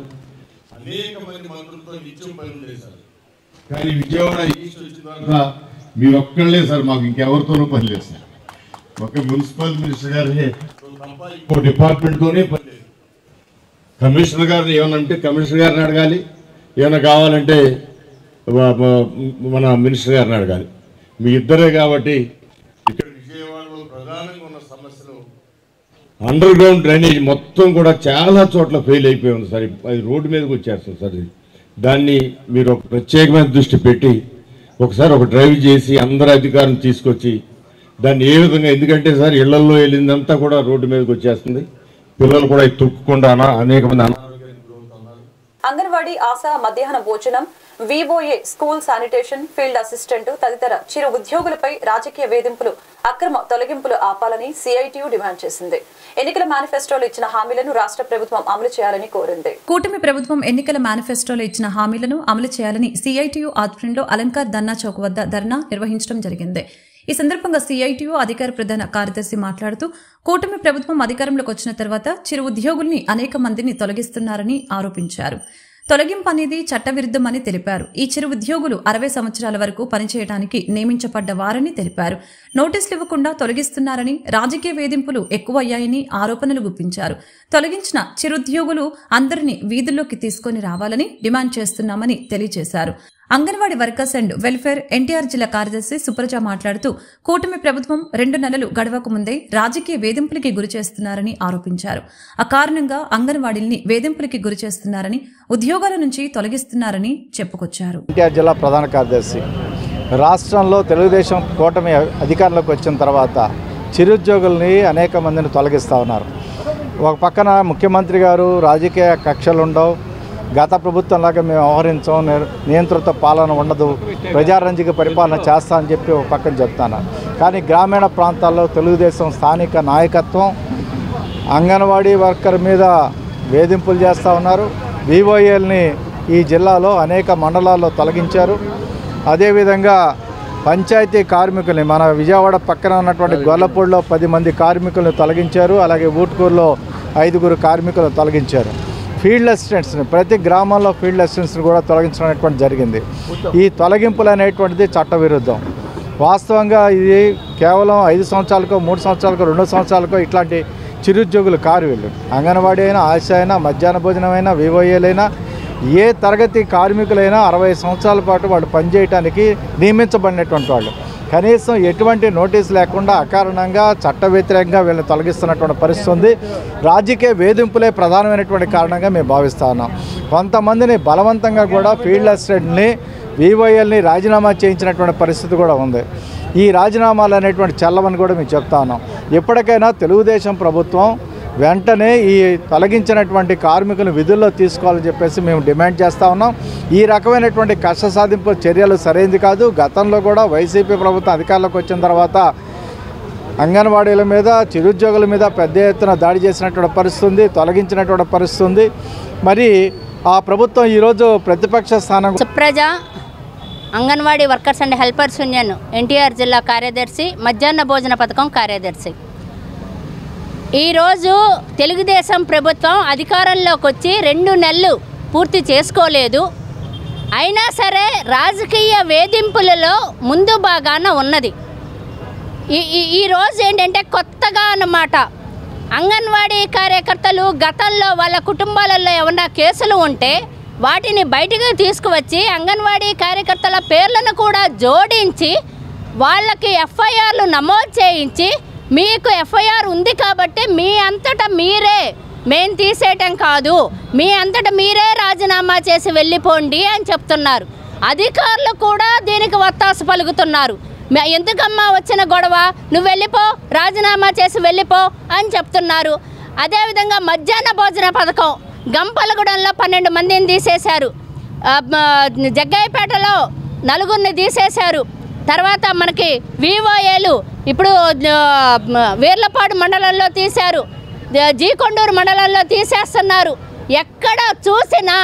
అనేక మంది మంత్రులతో నిత్యం పనులు చేశాను. కానీ విజయవాడ ఈస్ట్ వచ్చిన తర్వాత మీరు ఒక్కళ్ళే సార్, మాకు ఇంకెవరితోనూ పని లేదు సార్. ఒక మున్సిపల్ మినిస్టర్ గారిని ఇంకో డిపార్ట్మెంట్తోనే పని లేదు. కమిషనర్ గారిని ఏమనంటే కమిషనర్ గారిని అడగాలి, ఏమైనా కావాలంటే మన మినిస్టర్ గారిని అడగాలి. మీ ఇద్దరే కాబట్టి ఇక్కడ విజయవాడలో ప్రధానంగా ఉన్న సమస్యలు అండర్ గ్రౌండ్ డ్రైనేజ్ మొత్తం కూడా చాలా చోట్ల ఫెయిల్ అయిపోయి ఉంది సార్. అది రోడ్డు మీదకి వచ్చేస్తుంది సార్. దాన్ని మీరు ఒక ప్రత్యేకమైన దృష్టి పెట్టి ఒకసారి ఒక డ్రైవ్ చేసి అందరు అధికారులను తీసుకొచ్చి దాన్ని ఏ విధంగా, ఎందుకంటే సార్ ఇళ్లలో వెళ్ళిందంతా కూడా రోడ్డు మీదకి వచ్చేస్తుంది. పిల్లలు కూడా తొక్కకుండా అనేక మంది అనారోగ్యానికి గురవుతున్నారు. అంగన్వాడీ ఆశా మధ్యాహ్న భోజనం, VOA, school sanitation, field assistant తదితర చిరు ఉద్యోగులపై రాజకీయ వేధింపులు, అక్రమ తొలగింపులు ఆపాలని సిఐటియు డిమాండ్ చేసింది. ఎన్నికల మేనిఫెస్టోలో ఇచ్చిన హామీలను రాష్ట్ర ప్రభుత్వం అమలు చేయాలని కోరింది. కూటమి ప్రభుత్వం ఎన్నికల మేనిఫెస్టోలో ఇచ్చిన హామీలను అమలు చేయాలని సిఐటియు ఆధ్వర్యంలో అలంకార్ ధర్నా చౌక్ వద్ద ధర్నా నిర్వహించడం జరిగింది. ఈ సందర్భంగా సిఐటియు అధికార ప్రధాన కార్యదర్శి మాట్లాడుతూ కూటమి ప్రభుత్వం అధికారంలోకి వచ్చిన తర్వాత చిరు ఉద్యోగుల్ని అనేక మందిని తొలగిస్తున్నారని ఆరోపించారు. తొలగింపు అనేది చట్టవిరుద్ధమని తెలిపారు. ఈ చిరు ఉద్యోగులు 60 సంవత్సరాల వరకు పనిచేయడానికి నియమించబడ్డ వారని తెలిపారు. నోటీసులు ఇవ్వకుండా తొలగిస్తున్నారని, రాజకీయ వేధింపులు ఎక్కువయ్యాయని ఆరోపణలు గుప్పించారు. తొలగించిన చిరుద్యోగులు అందరినీ వీధుల్లోకి తీసుకుని రావాలని డిమాండ్ చేస్తున్నామని తెలియజేశారు. Anganwadi workers and welfare NTR జిల్లా కార్యదర్శి సుప్రజ మాట్లాడుతూ కూటమి ప్రభుత్వం 2 నెలలు గడవక ముందే రాజకీయ వేధింపులకి గురిచేస్తున్నారని ఆరోపించారు. ఆ కారణంగా అంగన్వాడీల్ని వేధింపులకి గురిచేస్తున్నారని, ఉద్యోగాల నుంచి తొలగిస్తున్నారని చెప్పుకొచ్చారు. ఎన్టీఆర్ జిల్లా ప్రధాన కార్యదర్శి, రాష్ట్రంలో తెలుగుదేశం కూటమి అధికారంలోకి వచ్చిన తర్వాత చిరుద్యోగుల్ని అనేక మందిని తొలగిస్తూ ఉన్నారు. ఒక పక్కన ముఖ్యమంత్రి గారు రాజకీయ కక్షలు ఉండవు, గత ప్రభుత్వంలాగా మేము వ్యవహరించాం, నియంత్రిత పాలన ఉండదు, ప్రజారంజిక పరిపాలన చేస్తా అని చెప్పి ఒక పక్కన చెప్తాను. కానీ గ్రామీణ ప్రాంతాల్లో తెలుగుదేశం స్థానిక నాయకత్వం అంగన్వాడీ వర్కర్ మీద వేధింపులు చేస్తూ ఉన్నారు. వివోఏల్ని ఈ జిల్లాలో అనేక మండలాల్లో తొలగించారు. అదేవిధంగా పంచాయతీ కార్మికుల్ని మన విజయవాడ పక్కన ఉన్నటువంటి గొల్లపూడిలో 10 మంది కార్మికులను తొలగించారు. అలాగే ఊట్కూరులో 5 కార్మికులను తొలగించారు. ఫీల్డ్ అసిస్టెంట్స్ని ప్రతి గ్రామంలో ఫీల్డ్ అసిస్టెంట్స్ని కూడా తొలగించడం అనేటువంటి జరిగింది. ఈ తొలగింపులు అనేటువంటిది చట్టవిరుద్ధం. వాస్తవంగా ఇది కేవలం 5 సంవత్సరాలకో 3 సంవత్సరాలకో 2 సంవత్సరాలకో ఇట్లాంటి చిరుద్యోగులు కారు వీళ్ళు. అంగన్వాడీ అయినా, ఆశ అయినా, మధ్యాహ్న భోజనం అయినా, వివోఏలైనా, ఏ తరగతి కార్మికులైనా 60 సంవత్సరాల పాటు వాళ్ళు పనిచేయడానికి నియమించబడినటువంటి వాళ్ళు. కనీసం ఎటువంటి నోటీస్ లేకుండా అకారణంగా చట్ట వ్యతిరేకంగా వీళ్ళని తొలగిస్తున్నటువంటి పరిస్థితి ఉంది. రాజకీయ వేధింపులే ప్రధానమైనటువంటి కారణంగా మేము భావిస్తా ఉన్నాం. కొంతమందిని బలవంతంగా కూడా ఫీల్డ్ అసిస్టెంట్ని, వివోఏల్ని రాజీనామా చేయించినటువంటి పరిస్థితి కూడా ఉంది. ఈ రాజీనామాలు అనేటువంటి చెల్లవని కూడా మేము చెప్తా ఉన్నాం. ఎప్పటికైనా తెలుగుదేశం ప్రభుత్వం వెంటనే ఈ తొలగించినటువంటి కార్మికులను విధుల్లో తీసుకోవాలని చెప్పేసి మేము డిమాండ్ చేస్తూ ఉన్నాం. ఈ రకమైనటువంటి కష్ట సాధింపు చర్యలు సరైనది కాదు. గతంలో కూడా వైసీపీ ప్రభుత్వం అధికారంలోకి వచ్చిన తర్వాత అంగన్వాడీల మీద, చిరుద్యోగుల మీద పెద్ద ఎత్తున దాడి చేసినటువంటి పరిస్థితి ఉంది, తొలగించినటువంటి పరిస్థితి ఉంది. మరి ఆ ప్రభుత్వం ఈరోజు ప్రతిపక్ష స్థానం. Supraja, anganwadi workers and helpers union NTR జిల్లా కార్యదర్శి, మధ్యాహ్న భోజన పథకం కార్యదర్శి. ఈరోజు తెలుగుదేశం ప్రభుత్వం అధికారంలోకి వచ్చి 2 నెలలు పూర్తి చేసుకోలేదు. అయినా సరే రాజకీయ వేధింపులలో ముందు భాగాన ఉన్నది. ఈ రోజు ఏంటంటే కొత్తగా అన్నమాట, అంగన్వాడీ కార్యకర్తలు గతంలో వాళ్ళ కుటుంబాలలో ఏమన్నా కేసులు ఉంటే వాటిని బయటికి తీసుకువచ్చి అంగన్వాడీ కార్యకర్తల పేర్లను కూడా జోడించి వాళ్ళకి ఎఫ్ఐఆర్లు నమోదు చేయించి, మీకు ఎఫ్ఐఆర్ ఉంది కాబట్టి మీ అంతటా మీరే, మేము తీసేయటం కాదు, మీ అంతటా మీరే రాజీనామా చేసి వెళ్ళిపోండి అని చెప్తున్నారు. అధికారులు కూడా దీనికి వత్తాసు పలుకుతున్నారు. ఎందుకమ్మా వచ్చిన గొడవ, నువ్వు వెళ్ళిపో, రాజీనామా చేసి వెళ్ళిపో అని చెప్తున్నారు. అదేవిధంగా మధ్యాహ్న భోజన పథకం గంపలగూడెంలో 12 మందిని తీసేశారు, జగ్గయ్యపేటలో 4 తీసేశారు. తర్వాత మనకి వివోఏలు ఇప్పుడు వీర్లపాడు మండలంలో తీశారు, జీకొండూరు మండలంలో తీసేస్తున్నారు. ఎక్కడ చూసినా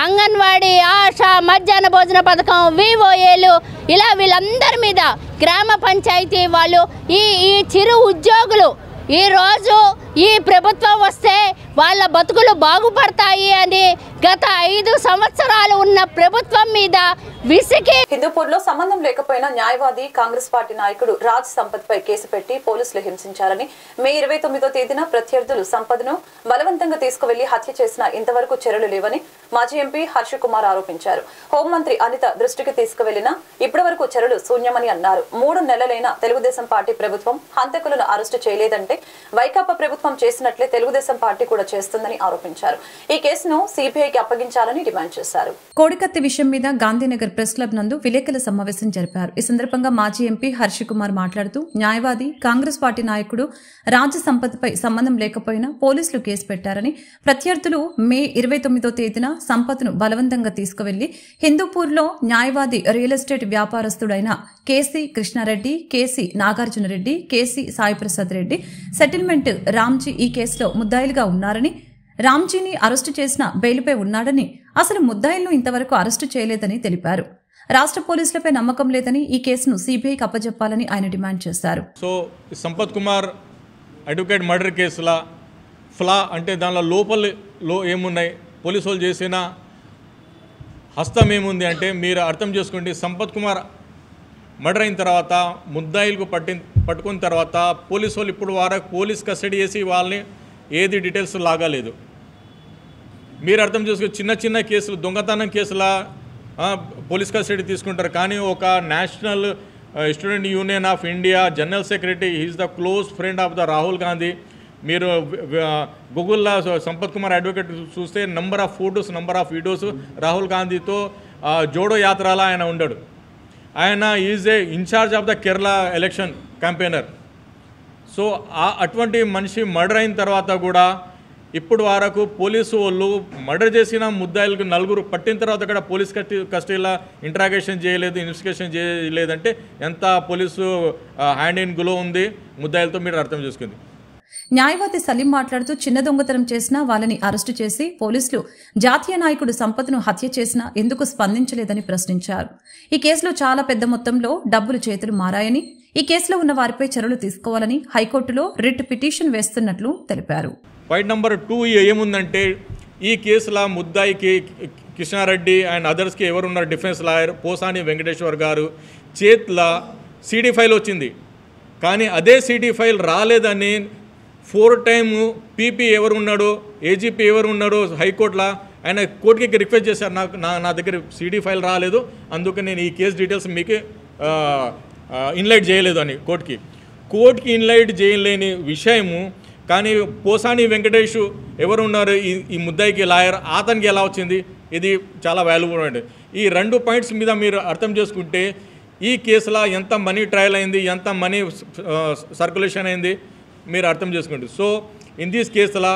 అంగన్వాడీ, ఆశా, మధ్యాహ్న భోజన పథకం, వివోఏలు ఇలా వీళ్ళందరి మీద గ్రామ పంచాయతీ వాళ్ళు, ఈ చిరు ఉద్యోగులు ఈరోజు ఈ ప్రభుత్వం వస్తే వాళ్ళ బతుకులు బాగుపడతాయి అని గత 5 సంవత్సరాలు ఉన్న ప్రభుత్వం మీద విసిగి. హిందూపూర్లో సంబంధం లేకపోయినా న్యాయవాది కాంగ్రెస్ పార్టీ నాయకుడు రాజ్ సంపత్ పై కేసు పెట్టి పోలీసులు హింసించారని, మే 29వ తేదీన ప్రత్యర్థులు సంపత్ను బలవంతంగా తీసుకువెళ్లి హత్య చేసిన ఇంతవరకు చర్యలు లేవని మాజీ ఎంపీ హర్ష కుమార్ ఆరోపించారు. హోంమంత్రి అనిత దృష్టికి తీసుకువెళ్లినా ఇప్పటి వరకు చర్యలు శూన్యమని అన్నారు. 3 నెలలైన తెలుగుదేశం పార్టీ ప్రభుత్వం హంతకులను అరెస్టు చేయలేదంటే వైకాపా ప్రభుత్వం చేసినట్లే తెలుగుదేశం పార్టీ కూడా చేస్తుందని ఆరోపించారు. ఈ కేసును సిబిఐకి అప్పగించాలని డిమాండ్ చేశారు. కోడికత్తి విషయం మీద గాంధీనగర్ ప్రెస్ క్లబ్ నందు విలేకరుల సమావేశం జరిపారు. ఈ సందర్భంగా మాజీ ఎంపీ హర్ష కుమార్ మాట్లాడుతూ, న్యాయవాది కాంగ్రెస్ పార్టీ నాయకుడు రాజ్ సంపత్ పై సంబంధం లేకపోయినా పోలీసులు కేసు పెట్టారని, ప్రత్యర్థులు మే 29వ తేదీన సంపత్ను బలవంతంగా తీసుకువెళ్లి హిందూపూర్లో న్యాయవాది రియల్ ఎస్టేట్ వ్యాపారస్తుడైన KC Krishna Reddy, KC Nagarjuna Reddy, KC Sai Prasad Reddy, settlement Ramji ఈ కేసులో ముద్దాయిలుగా ఉన్నారని, రామ్జీని అరెస్టు చేసిన బెయిల్పై ఉన్నాడని, అసలు ముద్దాయిలను ఇంతవరకు అరెస్టు చేయలేదని తెలిపారు. రాష్ట్ర పోలీసులపై నమ్మకం లేదని ఈ కేసును సిబిఐకి అప్పజెప్పాలని ఆయన డిమాండ్ చేశారు. So Sampath Kumar advocate murder కేసులా ఫ్లా అంటే దానిలో లోపలలో ఏమున్నాయి, పోలీసు వాళ్ళు చేసిన హస్తం ఏముంది అంటే మీరు అర్థం చేసుకోండి. సంపత్ కుమార్ మర్డర్ అయిన తర్వాత ముద్దాయిలకు పట్టుకున్న తర్వాత పోలీసు వాళ్ళు ఇప్పుడు వరకు పోలీస్ కస్టడీ చేసి వాళ్ళని ఏది డీటెయిల్స్ లాగాలేదు. మీరు అర్థం చేసుకో, చిన్న చిన్న కేసులు, దొంగతనం కేసుల పోలీస్ కస్టడీ తీసుకుంటారు. కానీ ఒక national student union of India general secretary, he is the close friend of the Rahul Gandhi. మీరు గూగుల్లో సంపత్ కుమార్ అడ్వకేట్ చూస్తే number of photos, number of videos Rahul గాంధీతో జోడో యాత్రలో ఆయన ఉండడు. ఆయన is a incharge of the Kerala election campaigner. So అటువంటి మనిషి మర్డర్ అయిన తర్వాత కూడా ఇప్పుడు వరకు పోలీసు వాళ్ళు మర్డర్ చేసిన ముద్దాయిలకు 4 పట్టిన తర్వాత కూడా పోలీస్ కస్టడీలో ఇంట్రాగేషన్ చేయలేదు, ఇన్వెస్టిగేషన్ చేయలేదంటే ఎంత పోలీసు హ్యాండ్ ఇన్ గ్లో ఉంది ముద్దాయిలతో మీరు అర్థం చేసుకుంది. న్యాయవాది సలీం మాట్లాడుతూ, చిన్న దొంగతనం చేసినా వాళ్ళని అరెస్టు చేసి పోలీసులు జాతీయ నాయకుడు సంపత్ను హత్య చేసినా ఎందుకు స్పందించలేదని ప్రశ్నించారు. ఈ కేసులో చాలా పెద్ద మొత్తంలో డబ్బులు చేతులు మారాయని, ఈ కేసులో ఉన్న వారిపై చర్యలు తీసుకోవాలని హైకోర్టులో రిట్ పిటిషన్ వేస్తున్నట్లు తెలిపారు. పాయింట్ నెంబర్ 2 ఏముందంటే, ఈ కేసులో ముద్దాయికి కృష్ణారెడ్డి అండ్ అదర్స్కి ఎవరున్నారు, డిఫెన్స్ లాయర్ పోసాని వెంకటేశ్వర్ గారు చేతిలో సిడి ఫైల్ వచ్చింది. కానీ అదే సిడి ఫైల్ రాలేదని 4 టైమ్ పీపీ ఎవరు ఉన్నాడో, ఏజీపీ ఎవరు ఉన్నాడో హైకోర్టులో ఆయన కోర్టుకి రిక్వెస్ట్ చేశారు, నా దగ్గర సిడి ఫైల్ రాలేదు, అందుకే నేను ఈ కేసు డీటెయిల్స్ మీకు ఇన్లైట్ చేయలేదు అని కోర్టుకి ఇన్లైట్ చేయలేని విషయము. కానీ పోసాని వెంకటేష్ ఎవరు ఉన్నారు ఈ ముద్దాయికి లాయర్, అతనికి ఎలా వచ్చింది, ఇది చాలా వాల్యుబుల్ అండి. ఈ 2 పాయింట్స్ మీద మీరు అర్థం చేసుకుంటే ఈ కేసులో ఎంత మనీ ట్రయల్ అయింది, ఎంత మనీ సర్క్యులేషన్ అయింది మీరు అర్థం చేసుకోండి. సో ఇన్ దిస్ కేసులో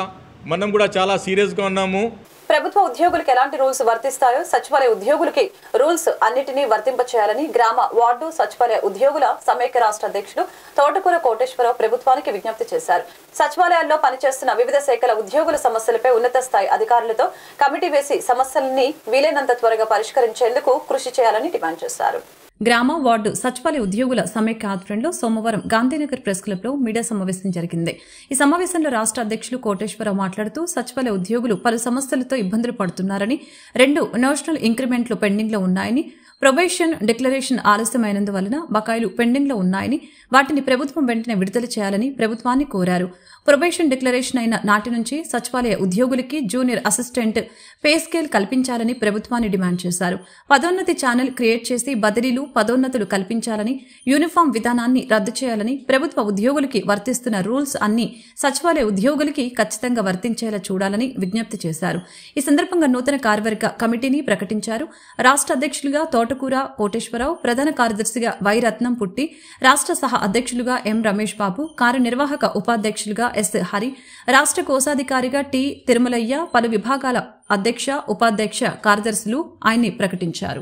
మనం కూడా చాలా సీరియస్గా ఉన్నాము. ప్రభుత్వ ఉద్యోగులకు ఎలాంటి రూల్స్ వర్తిస్తాయో సచివాలయ ఉద్యోగులకి రూల్స్ అన్నిటినీ వర్తింపచేయాలని గ్రామ వార్డు సచివాలయ ఉద్యోగుల సమైక్య రాష్ట్ర అధ్యక్షుడు తోటకూర కోటేశ్వరరావు ప్రభుత్వానికి విజ్ఞప్తి చేశారు. సచివాలయాల్లో పనిచేస్తున్న వివిధ శాఖల ఉద్యోగుల సమస్యలపై ఉన్నత స్థాయి అధికారులతో కమిటీ వేసి సమస్యలని వీలైనంత త్వరగా పరిష్కరించేందుకు కృషి చేయాలని డిమాండ్ చేశారు. గ్రామ వార్డు సచివాలయ ఉద్యోగుల సమైక్య ఆధ్వర్యంలో సోమవారం గాంధీనగర్ ప్రెస్ క్లబ్ లో మీడియా సమావేశం జరిగింది. ఈ సమావేశంలో రాష్ట్ర అధ్యక్షులు కోటేశ్వరరావు మాట్లాడుతూ, సచివాలయ ఉద్యోగులు పలు సమస్యలతో ఇబ్బందులు పడుతున్నారని, 2 నేషనల్ ఇంక్రిమెంట్లు పెండింగ్ లో ఉన్నాయని, ప్రొబేషన్ డిక్లరేషన్ ఆలస్యమైనందువలన బకాయిలు పెండింగ్లో ఉన్నాయని వాటిని ప్రభుత్వం వెంటనే విడుదల చేయాలని ప్రభుత్వాన్ని కోరారు. ప్రొబేషన్ డిక్లరేషన్ అయిన నాటి నుంచి సచివాలయ ఉద్యోగులకి జూనియర్ అసిస్టెంట్ పే స్కేల్ కల్పించాలని ప్రభుత్వాన్ని డిమాండ్ చేశారు. పదోన్నతి ఛానల్ క్రియేట్ చేసి బదిలీలు పదోన్నతులు కల్పించాలని, యూనిఫామ్ విధానాన్ని రద్దు చేయాలని, ప్రభుత్వ ఉద్యోగులకి వర్తిస్తున్న రూల్స్ అన్ని సచివాలయ ఉద్యోగులకి ఖచ్చితంగా వర్తించేలా చూడాలని విజ్ఞప్తి చేశారు. ఈ సందర్భంగా నూతన కార్యవర్గ కమిటీని ప్రకటించారు. రాష్ట్ర అధ్యక్షులుగా తోటకూర కోటేశ్వరరావు, ప్రధాన కార్యదర్శిగా వై రత్నం పుట్టి, రాష్ట్ర సహ అధ్యక్షులుగా ఎం రమేష్ బాబు, కార్యనిర్వాహక ఉపాధ్యక్షులుగా ఎస్ హరి, రాష్ట్ర కోశాధికారిగా టి తిరుమలయ్య, పలు విభాగాల అధ్యక్ష ఉపాధ్యక్ష కార్యదర్శులు ఆయన్ని ప్రకటించారు.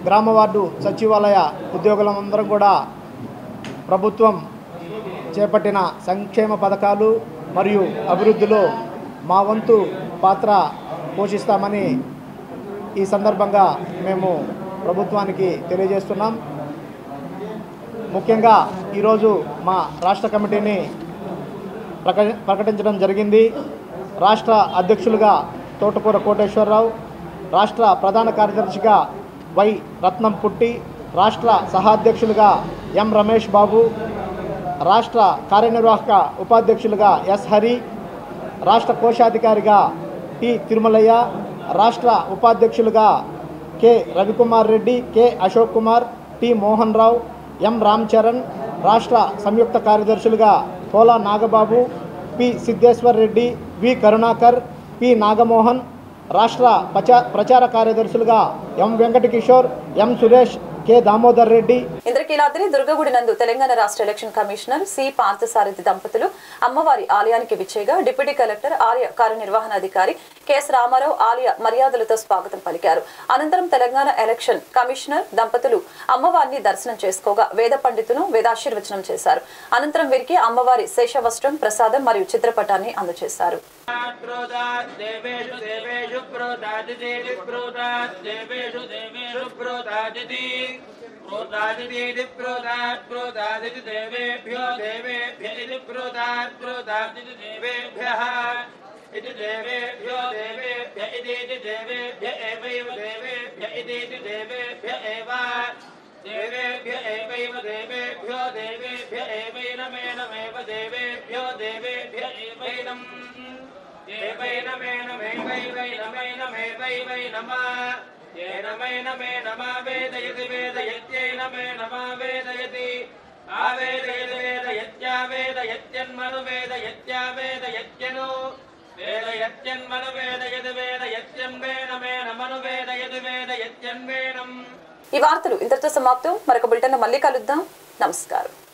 గ్రామ వార్డు సచివాలయ ఉద్యోగులందరం కూడా ప్రభుత్వం చేపట్టిన సంక్షేమ పథకాలు మరియు అభివృద్ధిలో మా వంతు పాత్ర పోషిస్తామని ఈ సందర్భంగా మేము ప్రభుత్వానికి తెలియజేస్తున్నాం. ముఖ్యంగా ఈరోజు మా రాష్ట్ర కమిటీని ప్రకటించడం జరిగింది. రాష్ట్ర అధ్యక్షులుగా తోటకూర కోటేశ్వరరావు, రాష్ట్ర ప్రధాన కార్యదర్శిగా వై రత్నం పుట్టి, రాష్ట్ర సహాధ్యక్షులుగా ఎం రమేష్ బాబు, రాష్ట్ర కార్యనిర్వాహక ఉపాధ్యక్షులుగా ఎస్ హరి, రాష్ట్ర కోశాధికారిగా టి తిరుమలయ్య, రాష్ట్ర ఉపాధ్యక్షులుగా K Ravikumar Reddy, K Ashok Kumar, T Mohan Rao, M Ram Charan, రాష్ట్ర సంయుక్త కార్యదర్శులుగా Pola Nagababu, P Siddeshwar Reddy, V Karunakar, P Nagamohan, రాష్ట్ర ప్రచార కార్యదర్శులుగా M Venkatakishore, M Suresh, K Damodar Reddy. Indrakeeladri దుర్గగుడి నందు తెలంగాణ రాష్ట్ర ఎలక్షన్ కమిషనర్ సి పార్థసారథి దంపతులు అమ్మవారి ఆలయానికి విచ్చేగా డిప్యూటీ కలెక్టర్ ఆలయ కార్యనిర్వహణాధికారి కెఎస్ రామారావు ఆలయ మర్యాదలతో స్వాగతం పలికారు. అనంతరం తెలంగాణ ఎలక్షన్ కమిషనర్ దంపతులు అమ్మవారిని దర్శనం చేసుకోగా వేద పండితులు వేదాశీర్వచనం చేశారు. అనంతరం వీరికి అమ్మవారి శేషవస్త్రం, ప్రసాదం మరియు చిత్రపటాన్ని అందజేశారు. इति देवेभ्यो देवेभ्य इति देवेभ्य एवैव देवेभ्य इति देवेभ्य एव देवेभ्य एवैव देवेभ्यो देवेभ्य एवैनमेनमेव देवेभ्यो देवेभ्य एवैनम् एवैनमेनमेवैवैनमेनमेवैवै नमः येनमेनमे नमः वेदयति वेदयत्यैनमे नमः वेदयति आवेदयति वेदयत्या वेदयत्यन्मनु वेदयत्या वेदयत्यनु వేదయత్యన్మను వేదయతి వేదయత్యన్వేనమేనమను వేదయతి వేదయత్యన్వేనం. ఈ వార్తలు ఇంతటితో సమాప్తం. మరొక బులెటిన్లో మళ్ళీ కలుద్దాం. నమస్కారం.